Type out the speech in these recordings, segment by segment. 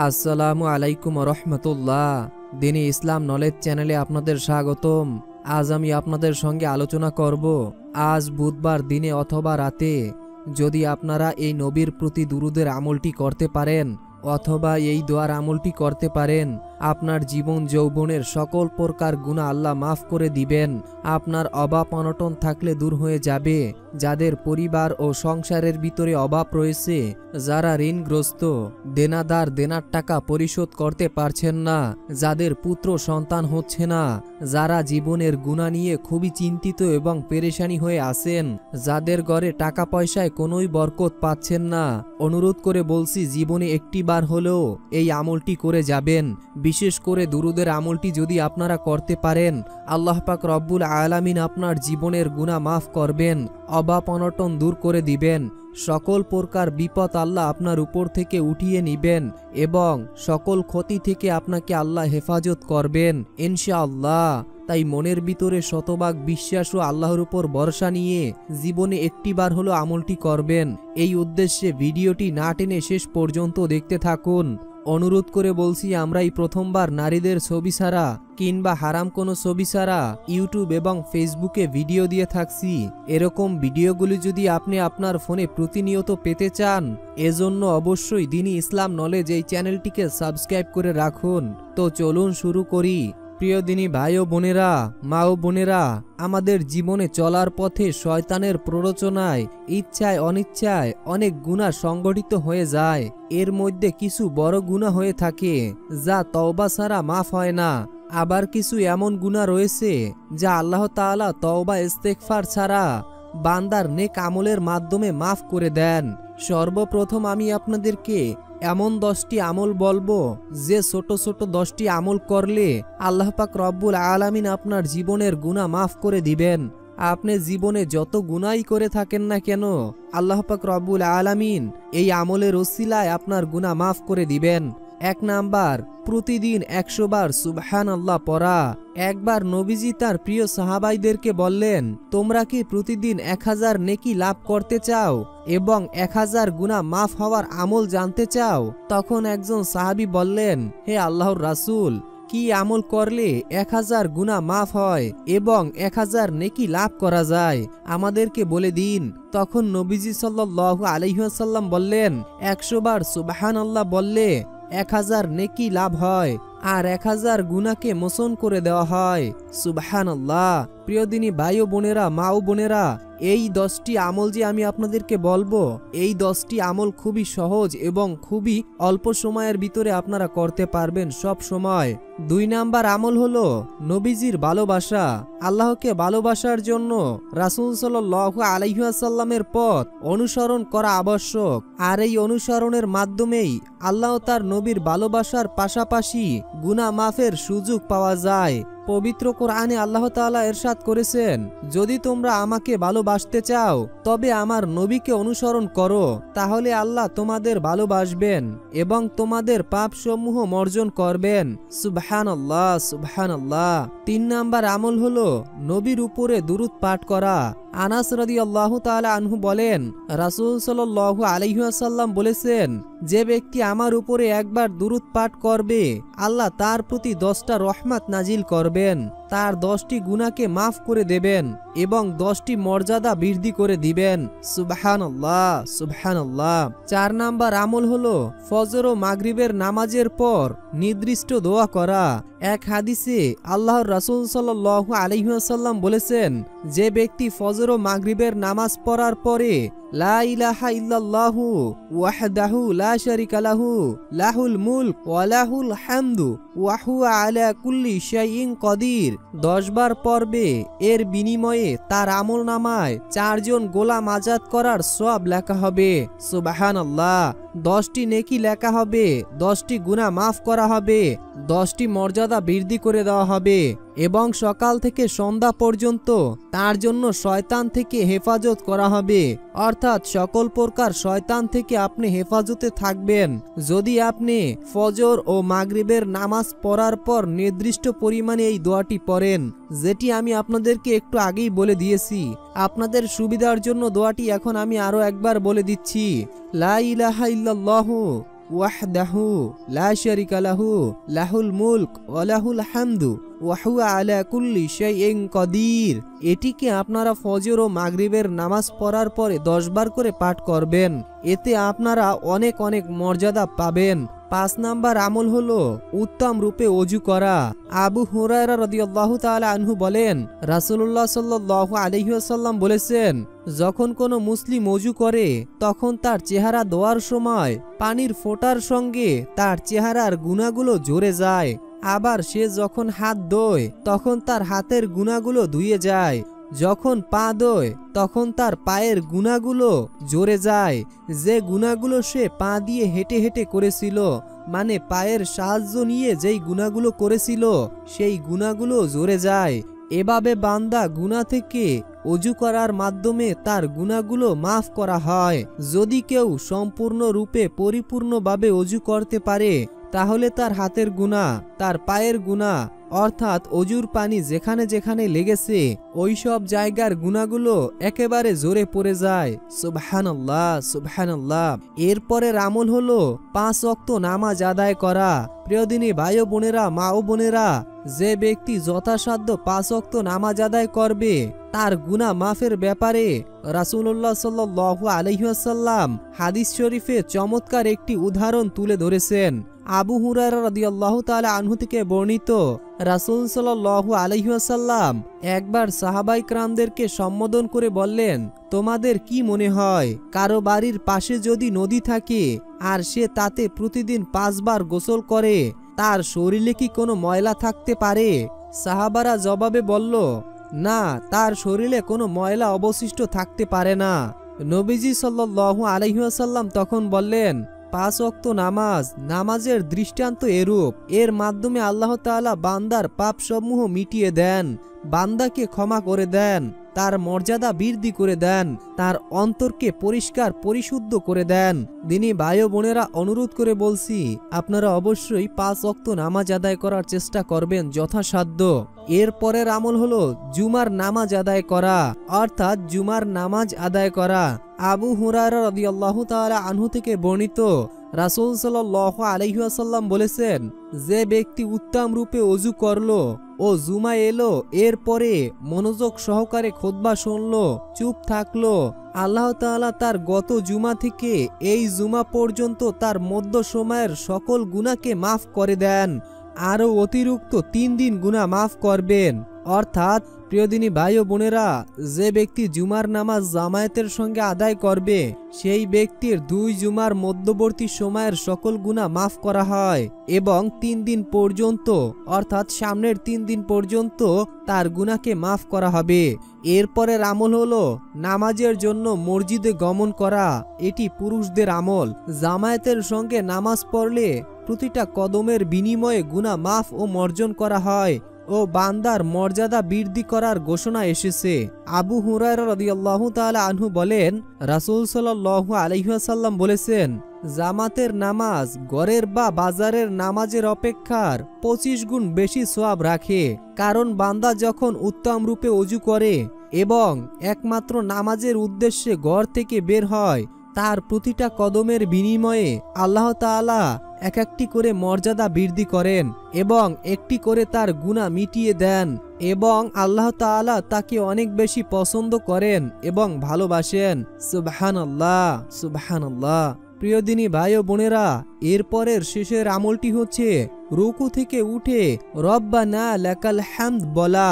আসসালামু আলাইকুম রহমতুল্লাহ। দিনী ইসলাম নলেজ চ্যানেলে আপনাদের স্বাগতম। আজ আমি আপনাদের সঙ্গে আলোচনা করব আজ বুধবার দিনে অথবা রাতে যদি আপনারা এই নবীর প্রতি দুরুদের আমলটি করতে পারেন অথবা এই দোয়ার আমলটি করতে পারেন, আপনার জীবন যৌবনের সকল প্রকার গুনাহ আল্লাহ মাফ করে দিবেন। আপনার অভাব অনটন থাকলে দূর হয়ে যাবে। যাদের পরিবার ও সংসারের ভিতরে অভাব রয়েছে, যারা ঋণগ্রস্ত, দেনার টাকা পরিশোধ করতে পারছেন না, যাদের পুত্র সন্তান হচ্ছে না, যারা জীবনের গুনাহ নিয়ে খুবই চিন্তিত এবং পেরেশানি হয়ে আছেন, যাদের ঘরে টাকা পয়সায় কোনোই বরকত পাচ্ছেন না, অনুরোধ করে বলছি জীবনে একটি বার হলেও এই আমলটি করে যাবেন। বিশেষ করে দুরুদের আমলটি যদি আপনারা করতে পারেন, আল্লাহ পাক রব্বুল আলামিন আপনার জীবনের গুনাহ মাফ করবেন, অভাব অনটন দূর করে দিবেন, সকল প্রকার বিপদ আল্লাহ আপনার উপর থেকে উঠিয়ে নিবেন এবং সকল ক্ষতি থেকে আপনাকে আল্লাহ হেফাজত করবেন ইনশাআল্লাহ। তাই মনের ভিতরে শতভাগ বিশ্বাস ও আল্লাহর উপর ভরসা নিয়ে জীবনে একটিবার হলো আমলটি করবেন। এই উদ্দেশ্যে ভিডিওটি না টেনে শেষ পর্যন্ত দেখতে থাকুন। অনুরোধ করে বলছি, আমরা এই প্রথমবার নারীদের ছবি ছাড়া কিংবা হারাম কোনো ছবি ছাড়া ইউটিউব এবং ফেসবুকে ভিডিও দিয়ে থাকছি। এরকম ভিডিওগুলি যদি আপনি আপনার ফোনে প্রতিনিয়ত পেতে চান, এজন্য অবশ্যই দিনী ইসলাম নলেজ এই চ্যানেলটিকে সাবস্ক্রাইব করে রাখুন। তো চলুন শুরু করি। প্রিয় দিনী ভাই ও বোনেরা, মা ও বোনেরা, আমাদের জীবনে চলার পথে শয়তানের প্ররোচনায়, ইচ্ছায় অনিচ্ছায় অনেক গুনাহ সংগঠিত হয়ে যায়। এর মধ্যে কিছু বড় গুনাহ হয়ে থাকে যা তওবা ছাড়া মাফ হয় না। আবার কিছু এমন গুনাহ রয়েছে যা আল্লাহ তাআলা তওবা ইস্তেগফার ছাড়া বান্দার নেক আমলের মাধ্যমে মাফ করে দেন। সর্বপ্রথম আমি আপনাদেরকে এমন 10টি আমল বলবো যে ছোট ছোট 10টি আমল করলে আল্লাহ পাক রব্বুল আলামিন আপনার জীবনের গুনাহ মাফ করে দিবেন। আপনি জীবনে যত গুনাহই করে থাকেন না কেন, আল্লাহ পাক রব্বুল আলামিন এই আমলের ওসিলায় আপনার গুনাহ মাফ করে দিবেন। 1 নাম্বার, প্রতিদিন 100 বার সুবহানাল্লাহ পড়া। একবার নবীজি তার প্রিয় সাহাবাইদেরকে বললেন, তোমরা কি প্রতিদিন 1000 নেকি লাভ করতে চাও এবং 1000 গুনাহ মাফ হওয়ার আমল জানতে চাও? তখন একজন সাহাবী বললেন, হে আল্লাহর রাসূল, কি আমল করলে 1000 গুনাহ মাফ হয় এবং 1000 নেকি লাভ করা যায়, আমাদেরকে বলে দিন। তখন নবীজি সাল্লাল্লাহু আলাইহি ওয়াসাল্লাম বললেন, 100 বার সুবহানাল্লাহ বললে 1000 নেকি লাভ হয় আর 1000 গুনাহকে মোচন করে দেওয়া হয়। সুবহানাল্লাহ। প্রিয় দিনী ভাই ও বোনেরা, মা ও বোনেরা, এই 10টি আমল যে আমি আপনাদেরকে বলবো, এই 10টি আমল খুবই সহজ এবং খুবই অল্প সময়ের ভিতরে আপনারা করতে পারবেন সব সময়। 2 নাম্বার আমল হলো নবীজির ভালোবাসা। আল্লাহকে ভালোবাসার জন্য রাসূল সাল্লাল্লাহু আলাইহি ওয়াসাল্লামের পথ অনুসরণ করা আবশ্যক। আর এই অনুসরণের মাধ্যমেই আল্লাহ তার নবীর ভালোবাসার পাশাপাশি গুনাহ মাফের সুযোগ পাওয়া যায়। পবিত্র কোরআনে আল্লাহ তাআলা ইরশাদ করেছেন, যদি তোমরা আমাকে ভালোবাসতে চাও তবে আমার নবীকে অনুসরণ করো, তাহলে আল্লাহ তোমাদের ভালোবাসবেন এবং তোমাদের পাপসমূহ মার্জন করবেন। সুবহানাল্লাহ, সুবহানাল্লাহ। 3 নাম্বার আমল হলো নবীর উপরে দুরূদ পাঠ করা। আনাস রাদিয়াল্লাহু তাআলা আনহু বলেন, রাসূল সাল্লাল্লাহু আলাইহি ওয়াসাল্লাম বলেছেন, যে ব্যক্তি আমার উপরে একবার দুরূদ পাঠ করবে, আল্লাহ তার প্রতি 10টা রহমত নাজিল করবেন, তার 10টি গুনাহকে মাফ করে দেবেন এবং 10টি মর্যাদা বৃদ্ধি করে দিবেন। সুবহানাল্লাহ, সুবহানাল্লাহ। 4 নাম্বার আমল হলো ফজর ও মাগরিবের নামাজের পর নির্দিষ্ট দোয়া করা। এক হাদিসে আল্লাহর রাসূল সাল্লাল্লাহু আলাইহি ওয়াসাল্লাম বলেছেন, যে ব্যক্তি ফজর ও মাগরিবের নামাজ পড়ার পরে লা ইলাহা ইল্লাল্লাহু ওয়াহদাহু লা শারিকা লাহু লাহুল মুলক ওয়া লাহুল হামদু ওয়া হুয়া আলা কুল্লি শাইইন কাদির 10 বার পড়বে, এর বিনিময়ে তার আমলনামায় 4 জন গোলাম আজাদ করার সওয়াব লেখা হবে। সুবহানাল্লাহ। 10টি নেকি লেখা হবে, 10টি গুনাহ মাফ করা হবে, 10টি মর্যাদা বৃদ্ধি করে দেওয়া হবে এবং সকাল থেকে সন্ধ্যা পর্যন্ত তার জন্য শয়তান থেকে হেফাজত করা হবে। অর্থাৎ সকল প্রকার শয়তান থেকে আপনি হেফাজতে থাকবেন যদি আপনি ফজর ও মাগরিবের নামাজ পড়ার পর নির্দিষ্ট পরিমাণে এই দোয়াটি পড়েন, যেটি আমি আপনাদেরকে একটু আগেই বলে দিয়েছি। আপনাদের সুবিধার জন্য দোয়াটি এখন আমি আরো একবার বলে দিচ্ছি। লা ইলাহা ইল্লাল্লাহু ওয়াহদাহু লা শারিকা লাহু লাহুল মুলক ওয়া লাহুল হামদু ওয়া হুয়া আলা কুল্লি শাইইন কাদির। এটিকে আপনারা ফজর ও মাগরিবের নামাজ পড়ার পরে 10 বার করে পাঠ করবেন। এতে আপনারা অনেক অনেক মর্যাদা পাবেন। 5 নাম্বার আমল হলো উত্তম রূপে ওযু করা। আবু হুরায়রা রাদিয়াল্লাহু তাআলা আনহু বলেন, রাসূলুল্লাহ সাল্লাল্লাহু আলাইহি ওয়াসাল্লাম বলেছেন, যখন কোনো মুসলিম ওযু করে তখন তার চেহারা ধোয়ার সময় পানির ফোঁটার সঙ্গে তার চেহারার গুনাহগুলো ঝরে যায়। আবার সে যখন হাত ধোয় তখন তার হাতের গুনাহগুলো ধুয়ে যায়। যখন পা ধোয় তখন তার পায়ের গুনাহগুলো ঝরে যায়। যে গুনাহগুলো সে পা দিয়ে হেঁটে হেঁটে করেছিল, মানে পায়ের সাহায্য নিয়ে যেই গুনাহগুলো করেছিল, সেই গুনাহগুলো ঝরে যায়। এভাবে বান্দা গুনাহ থেকে ওযু করার মাধ্যমে তার গুনাহগুলো মাফ করা হয়। যদি কেউ সম্পূর্ণরূপে পরিপূর্ণভাবে ওযু করতে পারে তাহলে তার হাতের গুনাহ, তার পায়ের গুনাহ, অর্থাৎ ওযুর পানি যেখানে যেখানে লেগেছে ওই সব জায়গার গুনাহগুলো একেবারে ঝরে পড়ে যায়। সুবহানাল্লাহ, সুবহানাল্লাহ। এরপরের আমল হলো 5 ওয়াক্ত নামাজ আদায় করা। প্রিয়দিনী ভাই ও বোনেরা, মা ও বোনেরা, যে ব্যক্তি যথাসাধ্য 5 ওয়াক্ত নামাজ আদায় করবে তার গুনাহ মাফের ব্যাপারে রাসূলুল্লাহ সাল্লাল্লাহু আলাইহি ওয়াসাল্লাম হাদিস শরীফে চমৎকার একটি উদাহরণ তুলে ধরেছেন। আবু হুরায়রা রাদিয়াল্লাহু তাআলা আনহু থেকে বর্ণিত, রাসূল সাল্লাল্লাহু আলাইহি ওয়াসাল্লাম একবার সাহাবায়ে কেরামদেরকে সম্বোধন করে বললেন, তোমাদের কি মনে হয় কারো বাড়ির পাশে যদি নদী থাকে আর সে তাতে প্রতিদিন 5 বার গোসল করে, তার শরীরে কি কোনো ময়লা থাকতে পারে? সাহাবারা জবাবে বলল, না, তার শরীরে কোনো ময়লা অবশিষ্ট থাকতে পারে না। নবীজি সাল্লাল্লাহু আলাইহি ওয়াসাল্লাম তখন বললেন, 5 ওয়াক্ত নামাজ, নামাজের দৃষ্টান্ত এরূপ। এর মাধ্যমে আল্লাহ তাআলা বান্দার পাপসমূহ মিটিয়ে দেন, বান্দাকে ক্ষমা করে দেন, তার মর্যাদা বৃদ্ধি করে দেন, তার অন্তরকে পরিষ্কার পরিশুদ্ধ করে দেন। দিনী ভাই ও বোনেরা, অনুরোধ করে বলছি, আপনারা অবশ্যই 5 ওয়াক্ত নামাজ আদায় করার চেষ্টা করবেন যথাসাধ্য। এরপরের আমল হলো জুমার নামাজ আদায় করা, অর্থাৎ জুমার নামাজ আদায় করা। আবু হুরায়রা রাদিয়াল্লাহু তাআলা আনহু থেকে বর্ণিত, রাসূল সাল্লাল্লাহু আলাইহি ওয়াসাল্লাম বলেছেন, যে ব্যক্তি উত্তম রূপে ওযু করলো ও জুমা এলো, এরপরে মনোযোগ সহকারে খুতবা শুনলো, চুপ থাকলো, আল্লাহ তাআলা তার গত জুমা থেকে এই জুমা পর্যন্ত তার মধ্য সময়ের সকল গুনাহকে মাফ করে দেন। আরও অতিরিক্ত 3 দিন গুনাহ মাফ করবেন। অর্থাৎ প্রিয়দিনী ভাই ও বোনেরা, যে ব্যক্তি জুমার নামাজ জামায়াতের সঙ্গে আদায় করবে সেই ব্যক্তির 2 জুমার মধ্যবর্তী সময়ের সকল গুনাহ মাফ করা হয় এবং 3 দিন পর্যন্ত, অর্থাৎ সামনের 3 দিন পর্যন্ত তার গুনাহকে মাফ করা হবে। এরপরের আমল হলো নামাজের জন্য মসজিদে গমন করা। এটি পুরুষদের আমল। জামায়াতের সঙ্গে নামাজ পড়লে প্রতিটা কদমের বিনিময়ে গুনাহ মাফ ও মার্জন করা হয় ও বান্দার মর্যাদা বৃদ্ধি করার ঘোষণা এসেছে। আবু হুরায়রা রাদিয়াল্লাহু তাআলা আনহু বলেন, রাসূল সাল্লাল্লাহু আলাইহি ওয়াসাল্লাম বলেছেন, জামাতের নামাজ ঘরের বা বাজারের নামাজের অপেক্ষার 25 গুণ বেশি সওয়াব রাখে। কারণ বান্দা যখন উত্তম রূপে ওযু করে এবং একমাত্র নামাজের উদ্দেশ্যে ঘর থেকে বের হয়, তার প্রতিটা কদমের বিনিময়ে আল্লাহ তাআলা এক একটি করে মর্যাদা বৃদ্ধি করেন এবং একটি করে তার গুনাহ মিটিয়ে দেন এবং আল্লাহ তাআলা তাকে অনেক বেশি পছন্দ করেন এবং ভালোবাসেন। সুবহানাল্লাহ, সুবহানাল্লাহ। প্রিয় দিনী ভাই ও বোনেরা, এরপরের শেষের আমলটি হচ্ছে রুকু থেকে উঠে রব্বানা লাকাল হামদ বলা।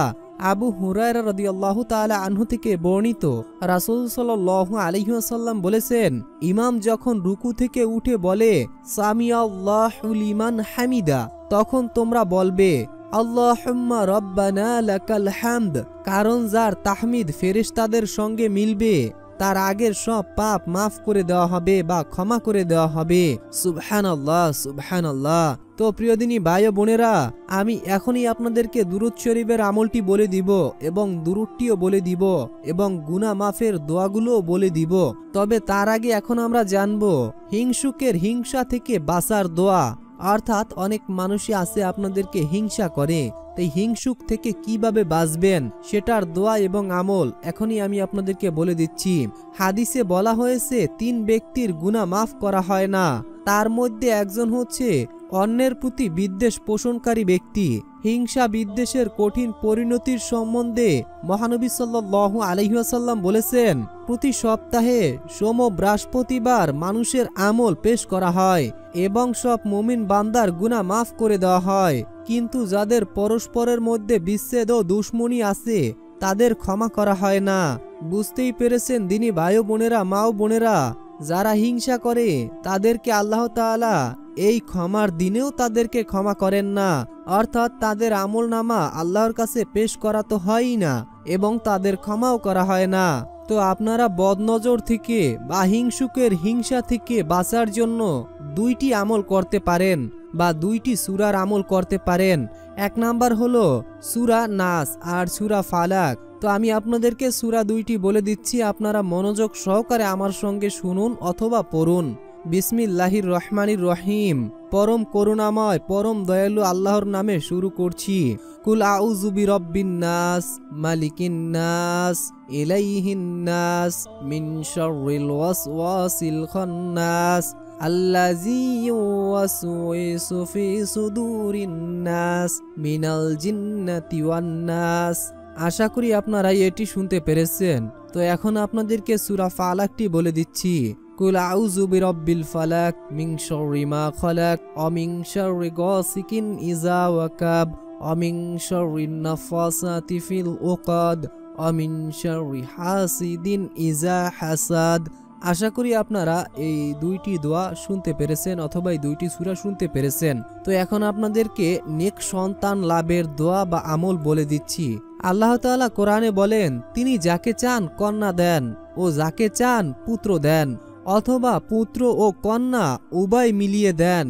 আবু হুরায়রা রাদিয়াল্লাহু তাআলা আনহু থেকে বর্ণিত, রাসূল সাল্লাল্লাহু আলাইহি ওয়াসাল্লাম বলেছেন, ইমাম যখন রুকু থেকে উঠে বলে সামিআল্লাহু লিমান হামিদা, তখন তোমরা বলবে আল্লাহুম্মা রব্বানা লাকাল হামদ। কারণ যার তাহমিদ ফেরেশতাদের সঙ্গে মিলবে তার আগের সব পাপ মাফ করে দেওয়া হবে বা ক্ষমা করে দেওয়া হবে। সুবহানাল্লাহ, সুবহানাল্লাহ। তো প্রিয়দিনী ভাই ও বোনেরা, আমি এখনই আপনাদেরকে দুরূদ শরীফের আমলটি বলে দিব এবং দুরূদটিও বলে দিব এবং গুনাহ মাফের দোয়াগুলোও বলে দিব। তবে তার আগে এখন আমরা জানব হিংসুকের হিংসা থেকে বাঁচার দোয়া, অর্থাৎ অনেক মানুষই আছে আপনাদেরকে হিংসা করে, তাই হিংসুক থেকে কিভাবে বাঁচবেন সেটার দোয়া এবং আমল এখনই আমি আপনাদেরকে বলে দিচ্ছি। হাদিসে বলা হয়েছে 3 ব্যক্তির গুনাহ মাফ করা হয় না, তার মধ্যে একজন হচ্ছে অন্যের প্রতি বিদ্বেষ পোষণকারী ব্যক্তি। হিংসা বিদ্বেষের কঠিন পরিণতির সম্বন্ধে মহানবী সাল্লাল্লাহু আলাইহি ওয়াসাল্লাম বলেছেন, প্রতি সপ্তাহে সোম বৃহস্পতিবার মানুষের আমল পেশ করা হয় এবং সব মুমিন বান্দার গুনাহ মাফ করে দেওয়া হয়, কিন্তু যাদের পরস্পরের মধ্যে বিচ্ছেদ ও দুশ্মনী আছে তাদের ক্ষমা করা হয় না। বুঝতেই পেরেছেন দিনী ভাই বোনেরা, মা ও বোনেরা, যারা হিংসা করে তাদেরকে আল্লাহ তাআলা এই ক্ষমার দিনেও তাদেরকে ক্ষমা করেন না, অর্থাৎ তাদের আমলনামা আল্লাহর কাছে পেশ করা তো হয়ই না এবং তাদের ক্ষমাও করা হয় না। তো আপনারা বদনজর থেকে বা হিংসুকের হিংসা থেকে বাঁচার জন্য 2টি আমল করতে পারেন বা 2টি সূরার আমল করতে পারেন। 1 নাম্বার হলো সূরা নাস আর সূরা ফালাক। তো আমি আপনাদেরকে সূরা 2টি বলে দিচ্ছি, আপনারা মনোযোগ সহকারে আমার সঙ্গে শুনুন অথবা পড়ুন। বিসমিল্লাহির রহমানির রহিম। পরম করুণাময় পরম দয়ালু আল্লাহর নামে শুরু করছি। কুল আউযু বিরাব্বিন নাস, মালিকিন নাস, ইলাইহিন নাস, মিন শাররিল ওয়াসওয়াসিল খান্নাস, আল্লাযী ইউওয়াসউইসু ফি সুদুরিন নাস, মিনাল জিন্নাতি ওয়ান নাস। আশা করি আপনারা এটি শুনতে পেরেছেন। তো এখন আপনাদেরকে সূরা ফালাকটি বলে দিচ্ছি। কুল আউযু বিরাব্বিল ফালাক, মিন শাররি মা খালাক, ওয়া মিন শাররি গাসিকিন ইযা ওয়াকাব, ওয়া মিন শাররিন নাফাসাতি ফিল উকাদ, ওয়া মিন শাররি হাসিদিন ইযা হাসাদ। আশা করি আপনারা এই 2টি দোয়া শুনতে পেরেছেন অথবা এই 2টি সূরা শুনতে পেরেছেন। তো এখন আপনাদেরকে নেক সন্তান লাভের দোয়া বা আমল বলে দিচ্ছি। আল্লাহ তাআলা কোরআনে বলেন, তিনি যাকে চান কন্যা দেন ও যাকে চান পুত্র দেন, অথবা পুত্র ও কন্যা উভয় মিলিয়ে দেন,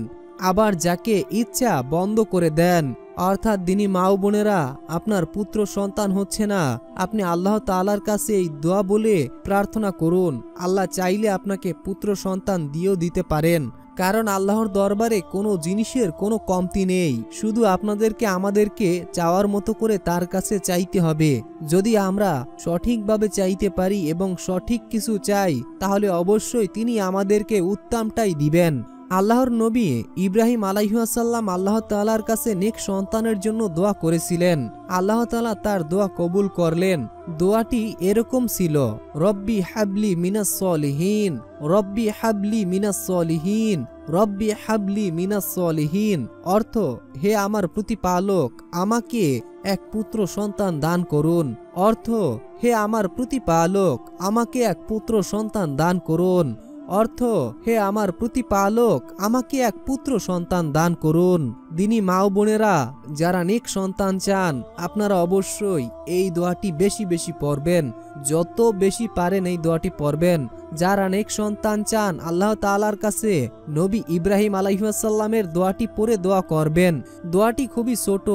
আবার যাকে ইচ্ছা বন্ধ করে দেন। অর্থাৎ দিনী মা ও বোনেরা, আপনার পুত্র সন্তান হচ্ছে না, আপনি আল্লাহ তাআলার কাছে এই দোয়া বলে প্রার্থনা করুন। আল্লাহ চাইলে আপনাকে পুত্র সন্তান দিয়েও দিতে পারেন, কারণ আল্লাহর দরবারে কোনো জিনিসের কোনো কমতি নেই। শুধু আপনাদেরকে আমাদেরকে চাওয়ার মতো করে তার কাছে চাইতে হবে। যদি আমরা সঠিকভাবে চাইতে পারি এবং সঠিক কিছু চাই, তাহলে অবশ্যই তিনি আমাদেরকে উত্তমটাই দিবেন। আল্লাহর নবী ইব্রাহিম আলাইহিস সালাম আল্লাহ তাআলার কাছে নেক সন্তানের জন্য দোয়া করেছিলেন। আল্লাহ তাআলা তার দোয়া কবুল করলেন। দোয়াটি এরকম ছিল, রব্বি হাবলি মিনাস সলিহিন, রব্বি হাবলি মিনাস সলিহিন, রব্বি হাবলি মিনাস সলিহিন। অর্থ, হে আমার প্রতিপালক, আমাকে এক পুত্র সন্তান দান করুন। অর্থ, হে আমার প্রতিপালক, আমাকে এক পুত্র সন্তান দান করুন। অর্থ, হে আমার প্রতিপালক, আমাকে এক পুত্র সন্তান দান করুন। দিনী মা ও বোনেরা, যারা নেক সন্তান চান, আপনারা অবশ্যই এই দোয়াটি বেশি বেশি পড়বেন, যত বেশি পারেন এই দোয়াটি পড়বেন। যারা নেক সন্তান চান, আল্লাহ তাআলার কাছে নবী ইব্রাহিম আলাইহিস সালামের দোয়াটি পড়ে দোয়া করবেন। দোয়াটি খুবই ছোট,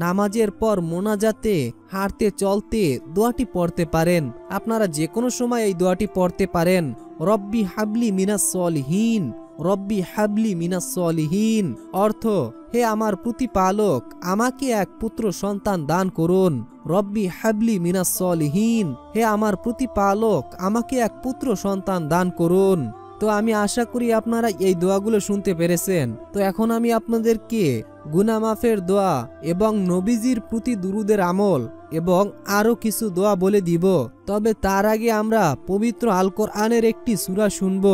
নামাজের পর মোনাজাতে, হাঁটতে চলতে দোয়াটি পড়তে পারেন। আপনারা যে কোনো সময় এই দোয়াটি পড়তে পারেন। রব্বি হাবলি মিনাস সলিহিন, রব্বি হাবলি মিনাস সলিহিন। অর্থ, হে আমার প্রতিপালক, আমাকে এক পুত্র সন্তান দান করুন। রব্বি হাবলি মিনাস সলিহিন, হে আমার প্রতিপালক, আমাকে এক পুত্র সন্তান দান করুন। তো আমি আশা করি আপনারা এই দোয়াগুলো শুনতে পেরেছেন। তো এখন আমি আপনাদেরকে গুনাহ মাফের দোয়া এবং নবীজির প্রতি দুরুদের আমল এবং আরো কিছু দোয়া বলে দিব। তবে তার আগে আমরা পবিত্র আল কোরআনের একটি সূরা শুনব।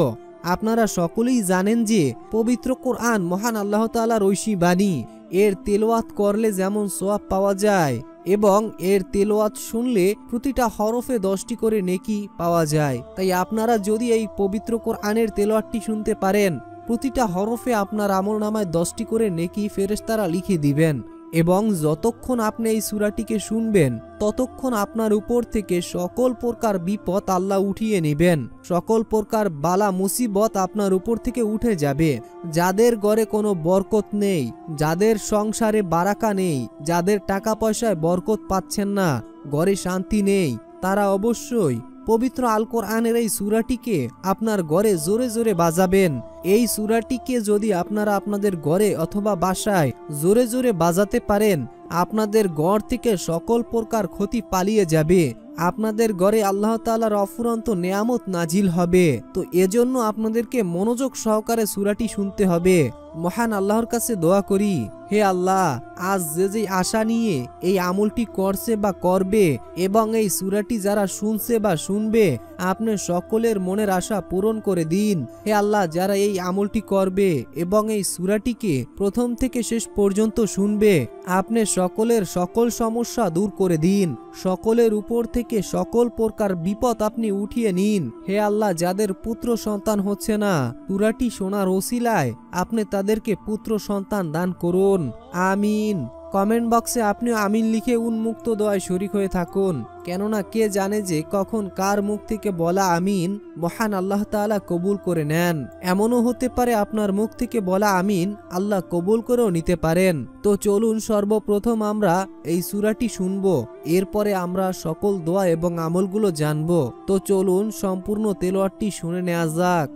আপনারা সকলেই জানেন যে পবিত্র কোরআন মহান আল্লাহ তাআলার ঐশী বাণী। এর তেলাওয়াত করলে যেমন সওয়াব পাওয়া যায় এবং এর তেলাওয়াত শুনলে প্রতিটা হরফে 10টি করে নেকি পাওয়া যায়। তাই আপনারা যদি এই পবিত্র কোরআনের তেলাওয়াতটি শুনতে পারেন, প্রতিটা হরফে আপনার আমলনামায় 10টি করে নেকি ফেরেশতারা লিখে দিবেন। এবং যতক্ষণ আপনি এই সূরাটিকে শুনবেন, ততক্ষণ আপনার উপর থেকে সকল প্রকার বিপদ আল্লাহ উঠিয়ে নেবেন। সকল প্রকার বালা মুসিবত আপনার উপর থেকে উঠে যাবে। যাদের ঘরে কোনো বরকত নেই, যাদের সংসারে বারাকা নেই, যাদের টাকা পয়সায় বরকত পাচ্ছেন না, ঘরে শান্তি নেই, তারা অবশ্যই পবিত্র আল কোরআনের এই সূরাটিকে আপনার ঘরে জোরে জোরে বাজাবেন। এই সূরাটিকে যদি আপনারা আপনাদের ঘরে অথবা বাসায় জোরে জোরে বাজাতে পারেন, আপনাদের ঘর থেকে সকল প্রকার ক্ষতি পালিয়ে যাবে। আপনাদের ঘরে আল্লাহ তাআলার অফুরন্ত নেয়ামত নাজিল হবে। তো এজন্য আপনাদেরকে মনোযোগ সহকারে সূরাটি শুনতে হবে। মহান আল্লাহর কাছে দোয়া করি, হে আল্লাহ, আজ যে আশা নিয়ে এই আমলটি করছে বা করবে এবং এই সূরাটি যারা শুনছে বা শুনবে, আপনি সকলের মনের আশা পূরণ করে দিন। হে আল্লাহ, যারা এই আমলটি করবে এবং এই সূরাটিকে প্রথম থেকে শেষ পর্যন্ত শুনবে, আপনি সকলের সকল সমস্যা দূর করে দিন। সকলের উপর থেকে সকল প্রকার বিপদ আপনি উঠিয়ে নিন। হে আল্লাহ, যাদের পুত্র সন্তান হচ্ছে না, সূরাটি শোনার ওসিলায় আপনি তাদেরকে পুত্র সন্তান দান করুন। আমিন। কমেন্ট বক্সে আপনিও আমিন লিখে উন্মুক্ত দোয়ায় শরীক হয়ে থাকুন, কেননা কে জানে যে কখন কার মুখ থেকে বলা আমিন মহান আল্লাহ তাআলা কবুল করে নেন। এমনও হতে পারে আপনার মুখ থেকে বলা আমিন আল্লাহ কবুল করেও নিতে পারেন। তো চলুন সর্বপ্রথম আমরা এই সূরাটি শুনবো, এরপরে আমরা সকল দোয়া এবং আমলগুলো জানবো। তো চলুন সম্পূর্ণ তেলাওয়াতটি শুনে নেওয়া যাক।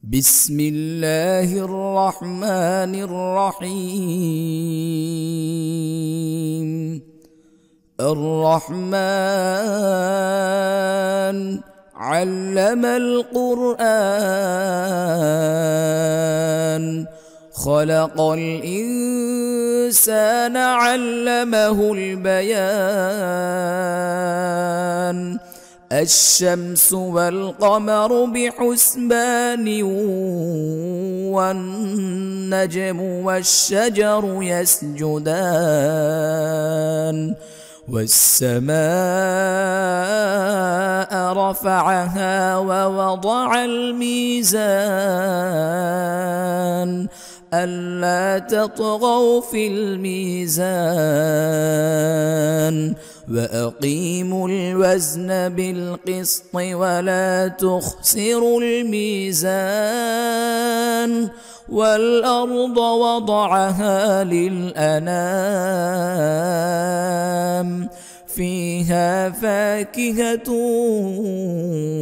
বিসমিল্লাহির রহমানির রহিম। الرحمن علم القرآن خلق الإنسان علمه البيان الشمس والقمر بحسبان والنجم والشجر يسجدان والسماء رفعها ووضع الميزان ألا تطغوا في الميزان وأقيموا الوزن بالقسط ولا تخسروا الميزان والأرض وضعها للأنام فيها فاكهة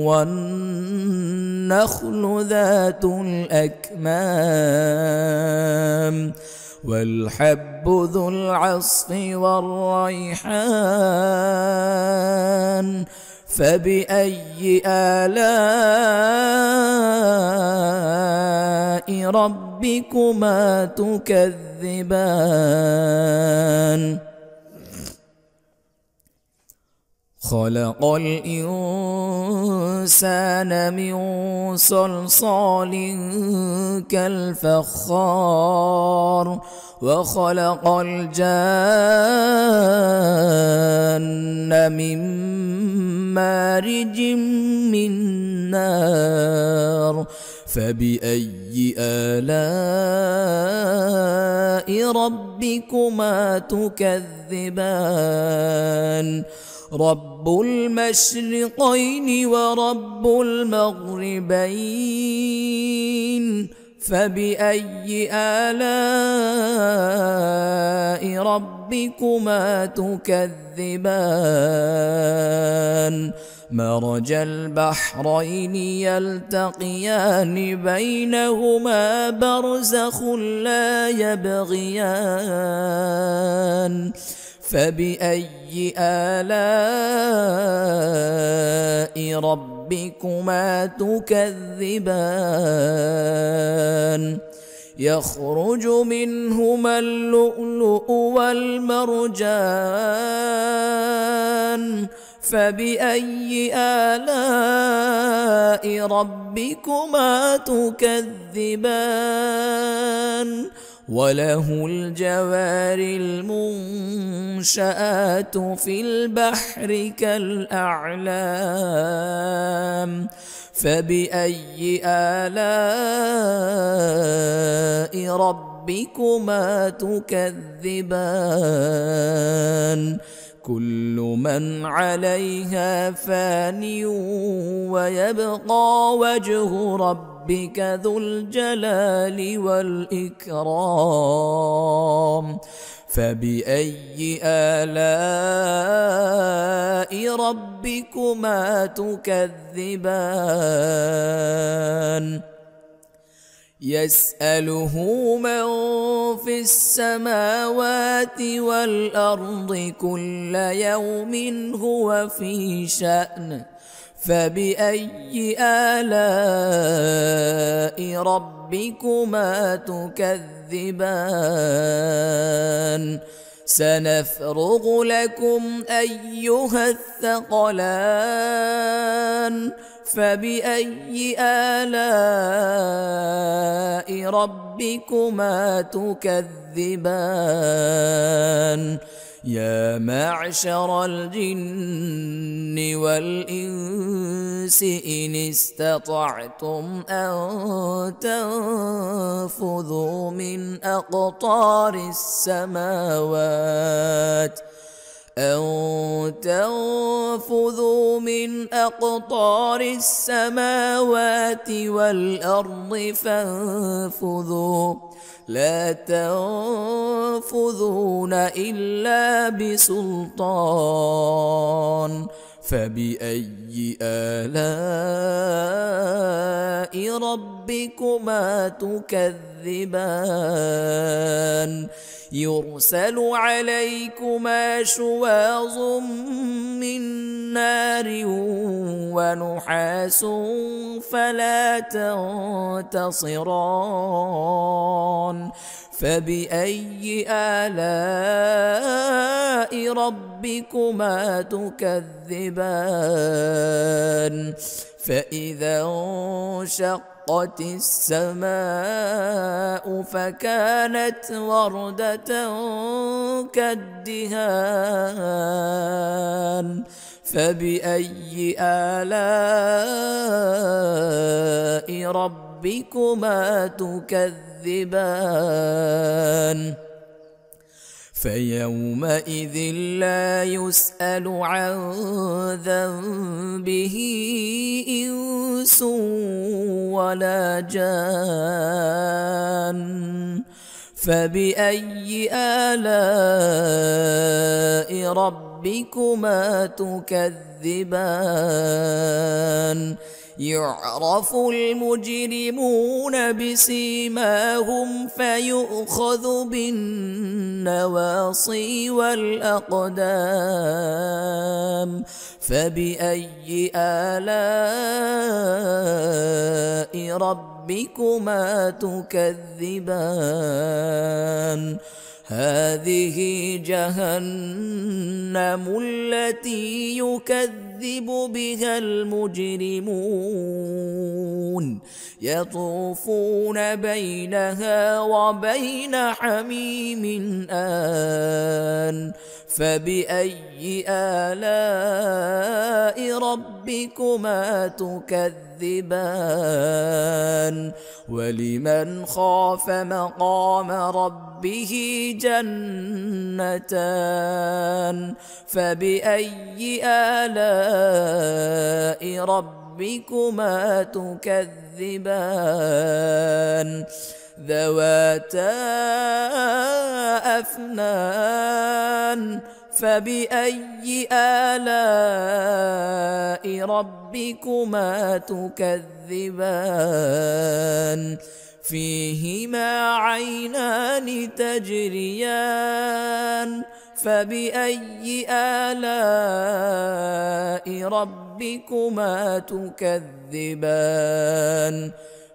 والنخل ذات الأكمام والحب ذو العصف والريحان فبأي آلاء ربكما تكذبان خلق الإنسان من صلصال كالفخار وخلق الجان من مارج من نار فبأي آلاء ربكما تكذبان رب المشرقين ورب المغربين فبأي آلاء ربكما تكذبان مرج البحرين يلتقيان بينهما برزخ لا يبغيان فبأي آلاء ربكما تكذبان يخرج منهما اللؤلؤ والمرجان فبأي آلاء ربكما تكذبان وله الجوار المنشآت في البحر كالأعلام فبأي آلاء ربكما تكذبان كل من عليها فان ويبقى وجه ربك ذو الجلال والإكرام فبأي آلاء ربكما تكذبان يسأله من في السماوات والأرض كل يوم هو في شأن فبأي آلاء ربكما تكذبان سنفرغ لكم أيها الثقلان فبأي آلاء ربكما تكذبان يا معشر الجن والإنس إن استطعتم أن تنفذوا من أقطار السماوات والأرض فانفذوا لا تنفذون إلا بسلطان فبأي آلاء ربكما تكذبان يرسل عليكما شواظ من نار ونحاس فلا تنتصران فبأي آلاء ربكما تكذبان فإذا انشقت السماء فكانت وردة كالدهان فبأي آلاء ربكما تكذبان فيومئذ لا يسأل عن ذنبه إنس ولا جان فبأي آلاء ربكما تكذبان يعرف المجرمون بسيماهم فيؤخذ بالنواصي والأقدام فبأي آلاء ربكما تكذبان هذه جهنم التي يكذب بها المجرمون يطوفون بينها وبين حميم آن فبأي آلاء ربكما تكذبان ولمن خاف مقام ربه جنتان فبأي آلاء ربكما تكذبان ذواتا أفنان فبأي آلاء ربكما تكذبان فيهما عينان تجريان فبأي آلاء ربكما تكذبان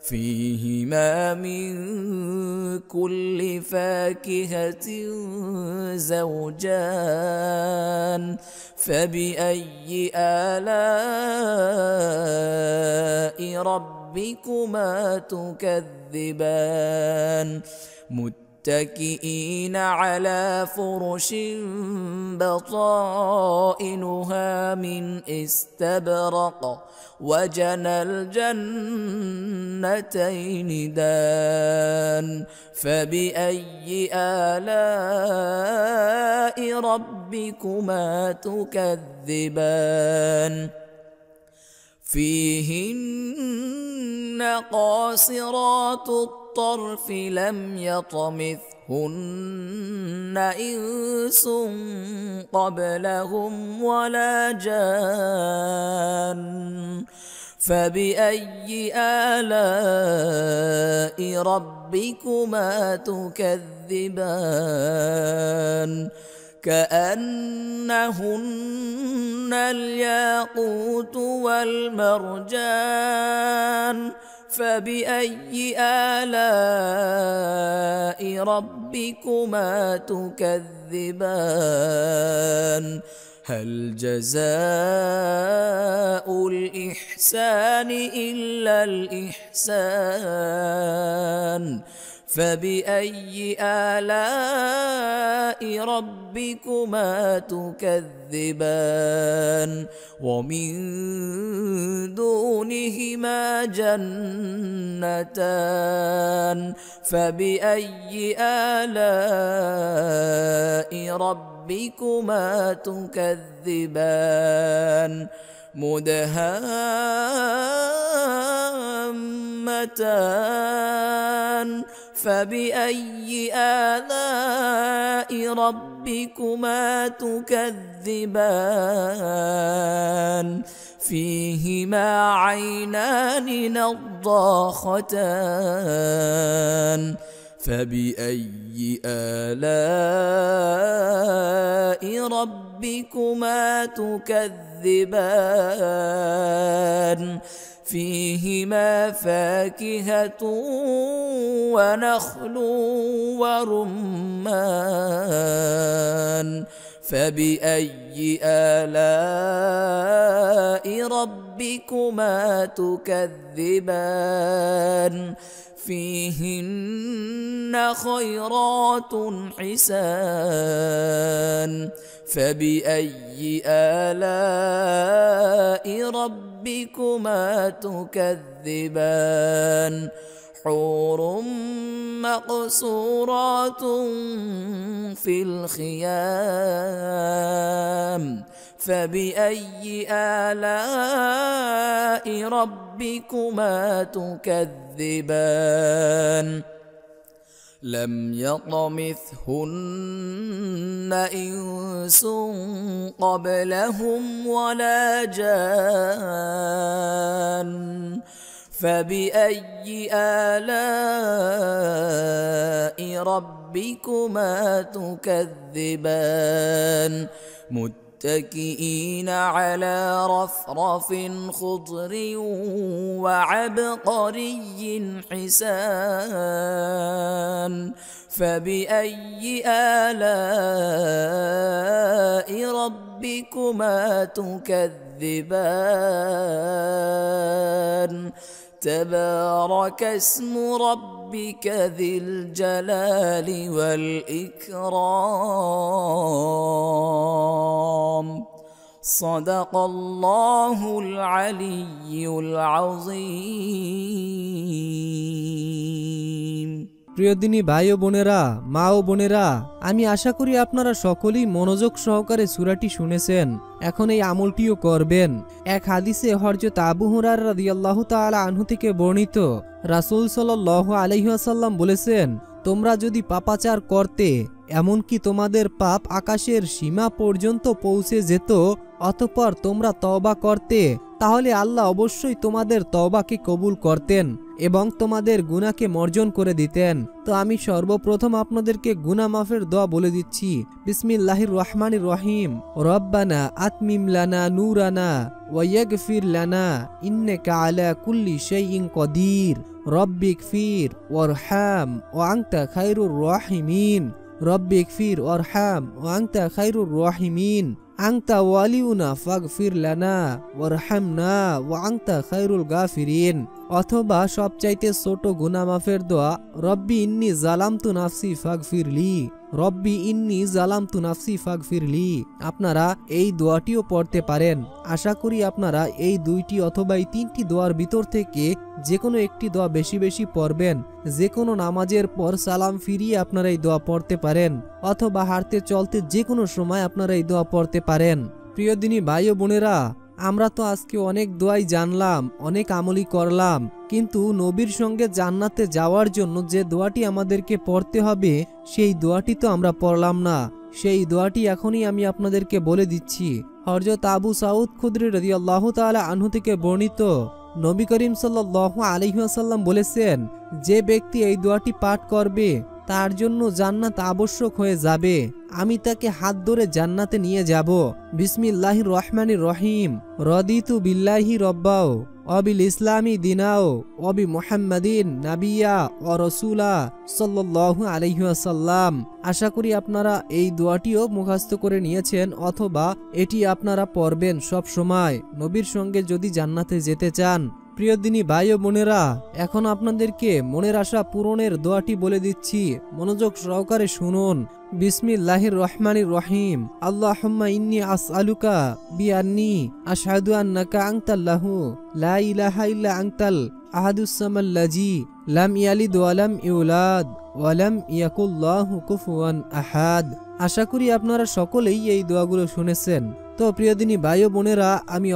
فيهما من كل فاكهة زوجان فبأي آلاء ربكما تكذبان متكئين على فرش بطائنها من استبرق وجنى الجنتين دان فبأي آلاء ربكما تكذبان فيهن قاصرات الطرف لم يطمث يطمثهن إنس قبلهم ولا جان فبأي آلاء ربكما تكذبان كأنهن الياقوت والمرجان فبأي آلاء ربكما تكذبان هل جزاء الإحسان إلا الإحسان فبأي آلاء ربكما تكذبان ومن دونهما جنتان فبأي آلاء ربكما تكذبان مدهامتان فبأي آلاء ربكما تكذبان فيهما عينان نضاختان فبأي آلاء ربكما تكذبان فيهما فاكهة ونخل ورمان فبأي آلاء ربكما تكذبان فيهن خيرات حسان فبأي آلاء ربكما تكذبان حور مقصورات في الخيام فبأي آلاء ربكما تكذبان لم يطمثهن إنس قبلهم ولا جان فبأي آلاء ربكما تكذبان متكئين على رفرف خضر وعبقري حسان فبأي آلاء ربكما تكذبان تبارك اسم ربك ذي الجلال والإكرام صدق الله العلي العظيم প্রিয় দিনী ভাই ও বোনেরা, মা ও বোনেরা, আমি আশা করি আপনারা সকলেই মনোযোগ সহকারে সূরাটি শুনেছেন। এখন এই আমলটিও করবেন। এক হাদিসে হযরত আবু হুরায়রা রাদিয়াল্লাহু তাআলা আনহু থেকে বর্ণিত, রাসূল সাল্লাল্লাহু আলাইহি ওয়াসাল্লাম বলেছেন, তোমরা যদি পাপাচার করতে, এমনকি তোমাদের পাপ আকাশের সীমা পর্যন্ত পৌঁছে যেত, অতঃপর তোমরা তওবা করতে, তাহলে আল্লাহ অবশ্যই তোমাদের তওবাকে কবুল করতেন এবং তোমাদের গুনাহকে মার্জন করে দিতেন। তো আমি সর্বপ্রথম আপনাদেরকে গুনাহ মাফের দোয়া বলে দিচ্ছি। বিসমিল্লাহির রহমানির রহিম। রব্বানা আতমিম লানা নূরানা ওয়া ইয়াগফির লানা ইন্নাকা আলা কুল্লি শাইইন কদির। রব্বিগফির ওয়ারহাম ওয়া আনতা খায়রুর রাহিমিন। রব্বিগফির ওয়ারহাম ওয়া আনতা খায়রুর রাহিমিন। আনতা ওয়ালিউনা ফাগফির লানা ওয়ারহামনা ওয়া আনতা খায়রুল গাফিরিন। অথবা সবচাইতে ছোট গুনাহ মাফের দোয়া, রব্বি ইন্নী জালামতু নাফসি ফাগফিরলি। রব্বি ইন্নী জালামতু নাফসি ফাগফিরলি। আপনারা এই দোয়াটিও পড়তে পারেন। আশা করি আপনারা এই দুইটি অথবা এই তিনটি দোয়ার ভিতর থেকে যে কোনো একটি দোয়া বেশি বেশি পড়বেন। যে কোনো নামাজের পর সালাম ফিরিয়ে আপনারা এই দোয়া পড়তে পারেন, অথবা হাঁটতে চলতে যে কোনো সময় আপনারা এই দোয়া পড়তে পারেন। প্রিয় দিনী ভাই ও বোনেরা, আমরা তো আজকে অনেক দোয়াই জানলাম, অনেক আমলি করলাম, কিন্তু নবীর সঙ্গে জান্নাতে যাওয়ার জন্য যে দোয়াটি আমাদেরকে পড়তে হবে সেই দোয়াটি তো আমরা পড়লাম না। সেই দোয়াটি এখনই আমি আপনাদেরকে বলে দিচ্ছি। হযরত আবু সাউদ খুদরি রাদিয়াল্লাহু তাআলা আনহু থেকে বর্ণিত, নবী করিম সাল্লাল্লাহু আলাইহি ওয়াসাল্লাম বলেছেন, যে ব্যক্তি এই দোয়াটি পাঠ করবে তার জন্য জান্নাত আবশ্যক হয়ে যাবে। আমি তাকে হাত ধরে জান্নাতে নিয়ে যাব। বিসমিল্লাহির রহমানির রহিম। রদিতু বিল্লাহি রব্বাও অবিল ইসলামি দিনাও অবি মুহাম্মাদিন নাবিয়া ও রসুলা সাল্লাল্লাহু আলাইহি ওয়াসাল্লাম। আশা করি আপনারা এই দোয়াটিও মুখস্থ করে নিয়েছেন, অথবা এটি আপনারা পড়বেন সব সময় নবীর সঙ্গে যদি জান্নাতে যেতে চান। প্রিয় দিনী ভাই ও বোনেরা, এখন আপনাদেরকে মনের আশা পূরণের দোয়াটি বলে দিচ্ছি, মনোযোগ সহকারে শুনুন। বিসমিল্লাহির রহমানির রহিম। আল্লাহুম্মা ইন্নী আসআলুকা বিআন্নী আশহাদু আন্নাকা আনতাল্লাহু লা ইলাহা ইল্লা আনতাল আহাদুস সামাল্লাযী লাম ইয়ালিদ ওয়া লাম ইউলাদ ওয়া লাম ইয়াকুল লাহু কুফুয়ান আহাদ। আশা করি আপনারা সকলেই এই দোয়াগুলো শুনেছেন। তো প্রিয় দিনী ভাই ও বোনেরা, আমি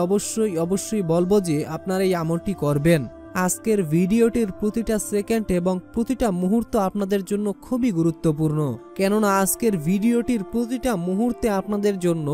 অবশ্যই বলবো যে আপনারা এই আমলটি করবেন। আজকের ভিডিওটির প্রতিটা সেকেন্ড এবং প্রতিটা মুহূর্ত আপনাদের জন্য খুবই গুরুত্বপূর্ণ, কেননা আজকের ভিডিওটির প্রতিটা মুহূর্তে আপনাদের জন্য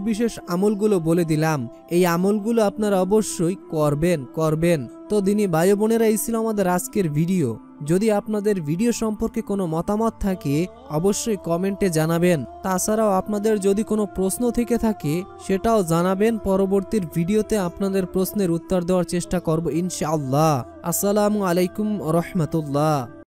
বিশেষ আমলগুলো বলে দিলাম। এই আমলগুলো আপনারা অবশ্যই করবেন। তো দিনী ভাই বোনেরা, এই ছিল আমাদের আজকের ভিডিও। যদি আপনাদের ভিডিও সম্পর্কে কোনো মতামত থাকে অবশ্যই কমেন্টে জানাবেন। তাছাড়াও আপনাদের যদি কোনো প্রশ্ন থেকে থাকে সেটাও জানাবেন। পরবর্তী ভিডিওতে আপনাদের প্রশ্নের উত্তর দেওয়ার চেষ্টা করব ইনশাআল্লাহ। আসসালামু আলাইকুম ওয়া রাহমাতুল্লাহ।